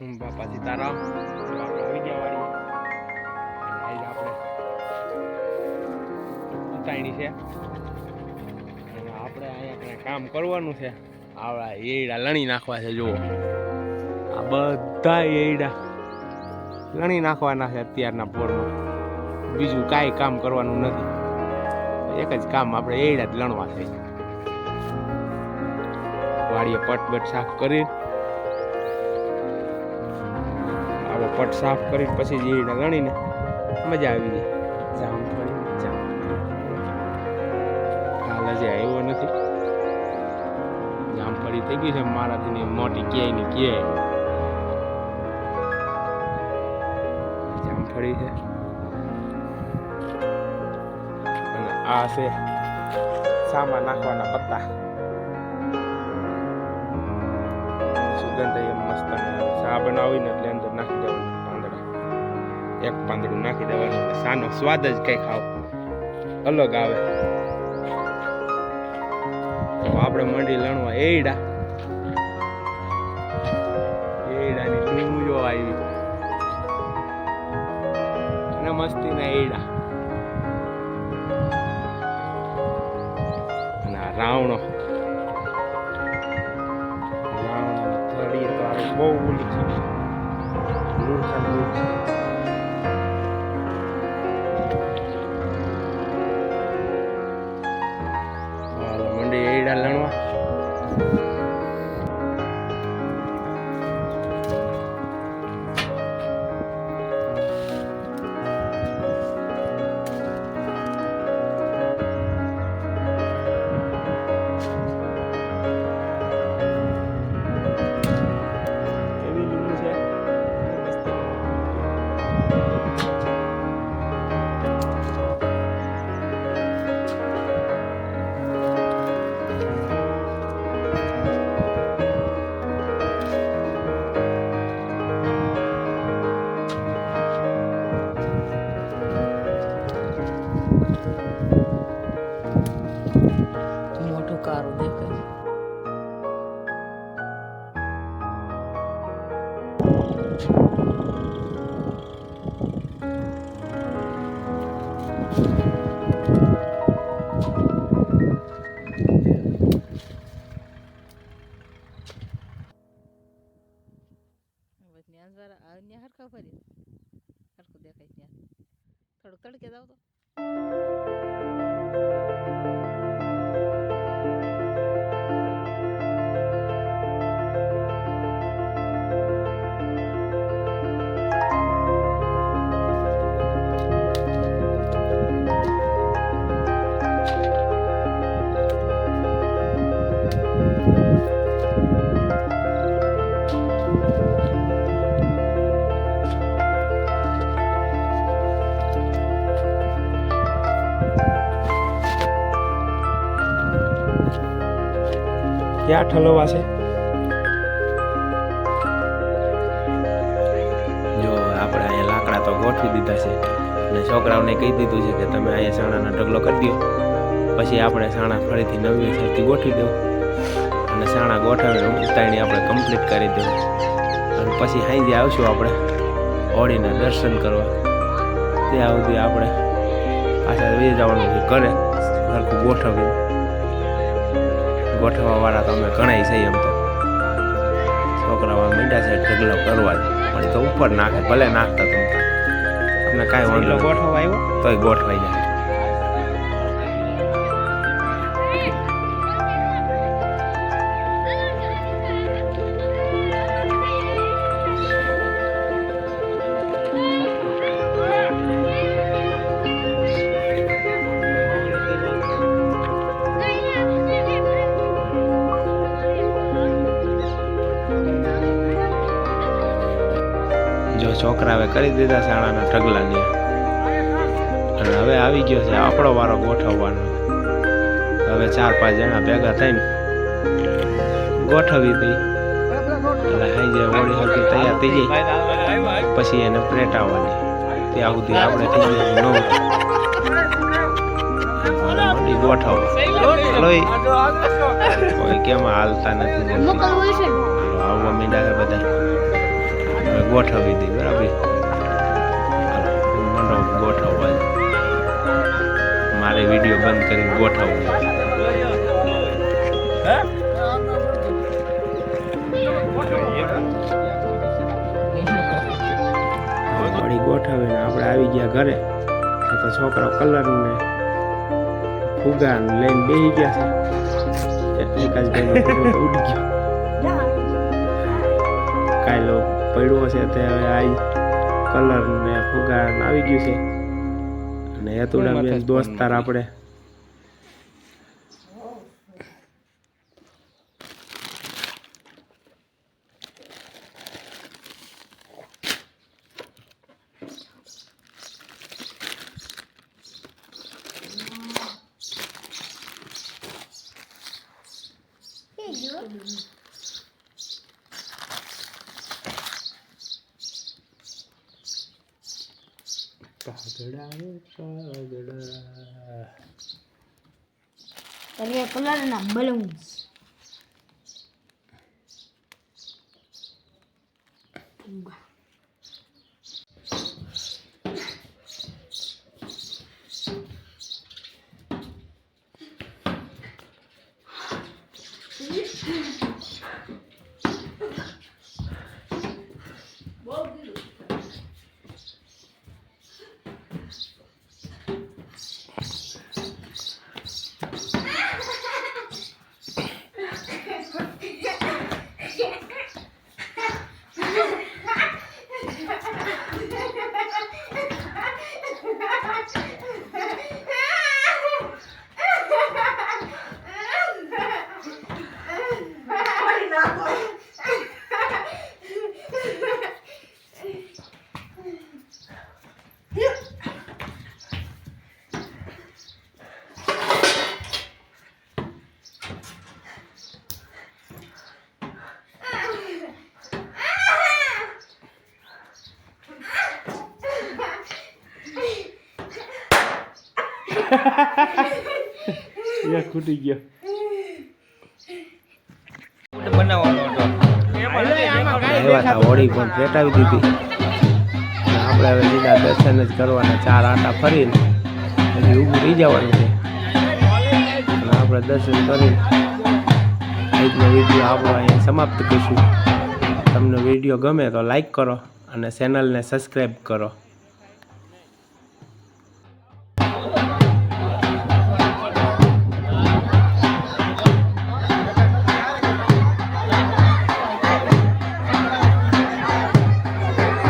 બાપા સીતારામ આપણે આવી ગયા વાળી અને આપણે ઉતાણી છે અને આપણે અહીંયા કંઈ કામ કરવાનું છે. આવડા એડા લણી નાખવા છે. જુઓ આ બધા એડા લણી નાખવાના છે અત્યારના પોરમાં. બીજું કાંઈ કામ કરવાનું નથી. એક જ કામ આપણે એડા જ લણવા છે. વાડીએ પટ સાફ કરી આવો પટ સાફ કરી પછી જ એડા લણીને મજા આવી ગઈ. જામફળી હાલ હજી આવ્યો નથી. જામફળી થઈ ગઈ છે મારાથી મોટી ક્યાંય ની ક્યાંય જામફળી છે. અને આ છે સામા નાખવાના પત્તા. સુગંધ એમ મસ્ત ચા બનાવીને એટલે અંદર નાખી દેવાનું પાંદડા. એક પાંદડું નાખી દેવાનું એટલે સાનો સ્વાદ જ કંઈક અલગ આવે. તો આપણે મંડી લણવા એડાની ડુંગળીઓ આવી અને મસ્તીના એડા અને આ રાવણો થડી તો આ બહુ ઓલી છે. મંડી એડા લણવા. મોટું કારું દેખાય. હરખા ફરી હરખું દેખાય ત્યાં થોડુંક તડકે જાવ તો ક્યાં ઠલવા છે? જો આપણે અહીંયા લાકડા તો ગોઠવી દીધા છે અને છોકરાઓને કહી દીધું છે કે તમે અહીંયા સાણાનો ઢગલો કરી દો. પછી આપણે સાણા ફરીથી નવી સરથી ગોઠવી દઉં અને સાણા ગોઠવીને ઉતાણી આપણે કમ્પ્લીટ કરી દઉં. અને પછી સાંજે આવશું આપણે હોળીના દર્શન કરવા. ત્યાં સુધી આપણે પાછા વે જવાનું છે ઘરે સરખું ગોઠવીને. ગોઠવવા વાળા તો અમે ઘણા છે. એમ તો છોકરાઓ મીંડા છે ઢગલો કરવા જ પણ તો ઉપર નાખે ભલે નાખતા તો આપણે કાંઈ વાંધો ગોઠવવા આવ્યો તોય ગોઠવાઈ જાય. જો છોકરા હવે કરી દીધા શાળાના ઢગલાની અને હવે આવી ગયો છે આપણો વારો ગોઠવવાનો. હવે 4-5 જણા ભેગા થઈને ગોઠવી દઈ એટલે હાઈ હોળી હરકી તૈયાર થઈ જાય પછી એને પ્રેટાવવાની. ત્યાં સુધી આપણે થઈ જાય 9 મંડી ગોઠવવા. કોઈ કેમ હાલતા નથી આવવા મીંડા બધા ગોઠવી દઈ બરાબર. મંડપ ગોઠવવા મારે વિડીયો બંધ કરીને ગોઠવવું. વળી ગોઠવીને આપણે આવી ગયા ઘરે તો છોકરાઓ કલર ને ફુગા લઈને બેસી ગયા છે. વિકાસભાઈનો ફુગો તો ઉડી ગયો. કાયલો પડ્યો છે તે હવે આ કલર ને ફુગા આવી ગયું છે. અને હેતુડા બેન દોસ્તાર આપણે કલરના બલૂન્સ ખૂટી ગયો. હોળી પણ પેટાવી દીધી. આપણે હવે સીધા દર્શન જ કરવાના. 4 આંટા ફરીને પછી ઊભું રહી જવાનું છે. અને આપણે દર્શન કરીને આજનો વિડીયો આપણો અહીંયા સમાપ્ત કરીશું. તમને વિડીયો ગમે તો લાઈક કરો અને ચેનલને સબસ્ક્રાઈબ કરો.